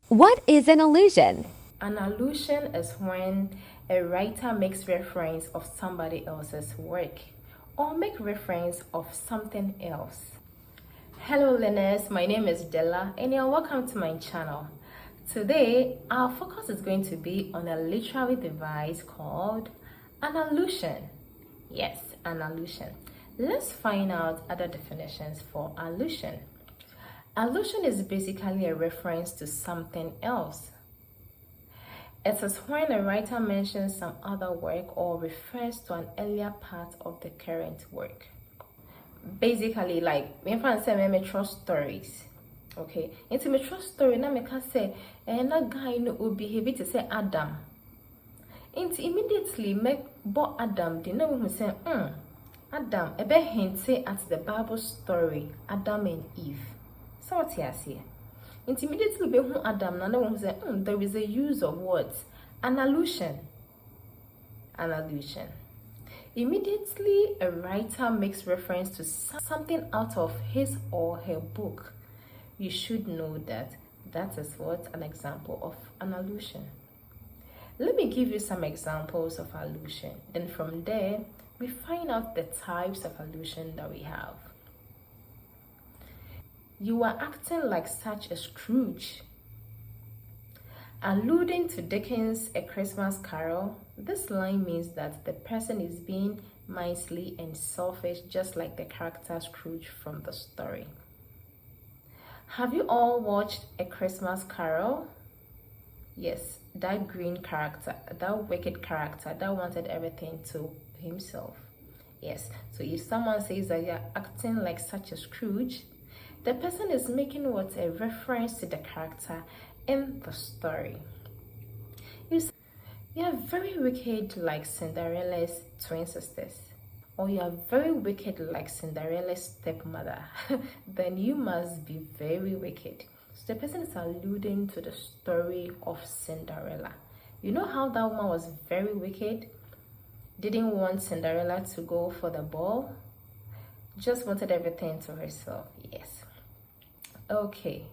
What is an allusion? An allusion is when a writer makes reference of somebody else's work or make reference of something else. Hello learners, my name is Della and you're welcome to my channel. Today, our focus is going to be on a literary device called an allusion. Yes, an allusion. Let's find out other definitions for allusion. Allusion is basically a reference to something else. It is when a writer mentions some other work or refers to an earlier part of the current work. Basically, like, if I say me trust stories, okay? Into me trust story, na me can say, na guy no will behave to say Adam. Into immediately make bo Adam, the no who say, Adam, ebe hint say at the Bible story, Adam and Eve. So what you see? Immediately be who Adam na no say there is a use of words, an allusion. An allusion. Immediately a writer makes reference to something out of his or her book. You should know that that is what an example of an allusion. Let me give you some examples of allusion. Then from there we find out the types of allusion that we have. You are acting like such a Scrooge. Alluding to Dickens' A Christmas Carol, this line means that the person is being miserly and selfish, just like the character Scrooge from the story. Have you all watched A Christmas Carol? Yes, that green character, that wicked character that wanted everything to himself. Yes, so if someone says that you're acting like such a Scrooge, the person is making what a reference to the character in the story. You are very wicked like Cinderella's twin sisters, or you are very wicked like Cinderella's stepmother, then you must be very wicked. So the person is alluding to the story of Cinderella. You know how that woman was very wicked? Didn't want Cinderella to go for the ball, just wanted everything to herself. Yes. Okay,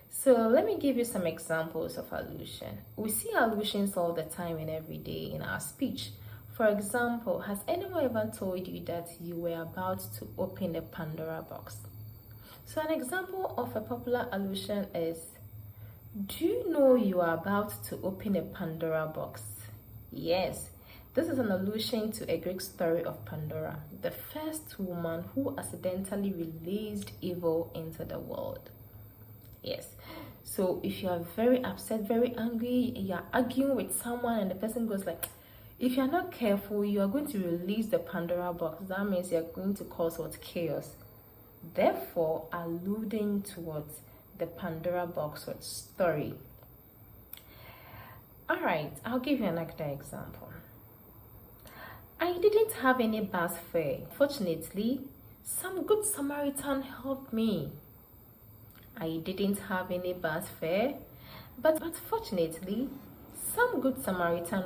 so let me give you some examples of allusion. We see allusions all the time and every day in our speech. For example, has anyone ever told you that you were about to open a Pandora box? So an example of a popular allusion is, do you know you are about to open a Pandora box? Yes. This is an allusion to a Greek story of Pandora, the first woman who accidentally released evil into the world. Yes. So if you are very upset, very angry, you're arguing with someone and the person goes like, if you're not careful, you are going to release the Pandora box. That means you're going to cause what? Chaos. Therefore, alluding towards the Pandora box or story. Alright, I'll give you another example. I didn't have any bus fare. Fortunately, some good Samaritan helped me. I didn't have any bus fare, but fortunately, some good Samaritan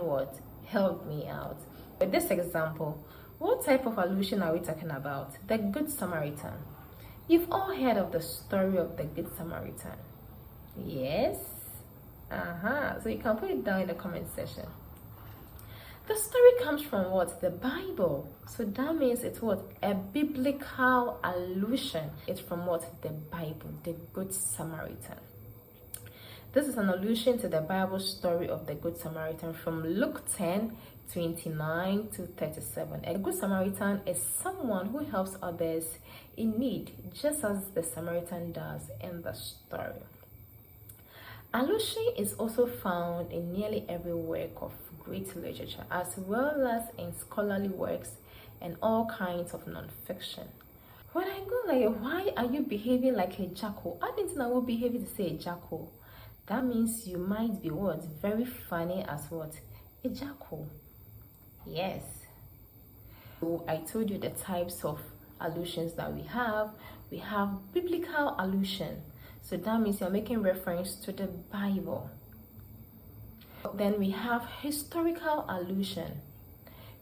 helped me out. With this example, what type of allusion are we talking about? The Good Samaritan. You've all heard of the story of the Good Samaritan. Yes? So you can put it down in the comment section. The story comes from what? The Bible. So that means it's what? A biblical allusion. It's from what? The Bible, the Good Samaritan. This is an allusion to the Bible story of the Good Samaritan from Luke 10:29 to 37. A Good Samaritan is someone who helps others in need, just as the Samaritan does in the story. Allusion is also found in nearly every work of great literature, as well as in scholarly works and all kinds of non-fiction. When I go like, why are you behaving like a jackal? I didn't know what behaving to say a jackal. That means you might be what? Very funny as what? A jackal. Yes. So I told you the types of allusions that we have. We have biblical allusion. So that means you're making reference to the Bible. Then we have historical allusion.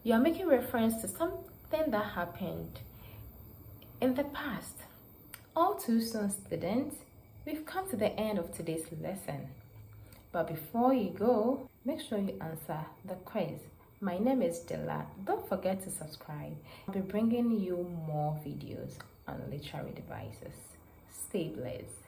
You are making reference to something that happened in the past. All too soon, students, we've come to the end of today's lesson. But before you go, make sure you answer the quiz. My name is Della. Don't forget to subscribe. I'll be bringing you more videos on literary devices. Stay blessed.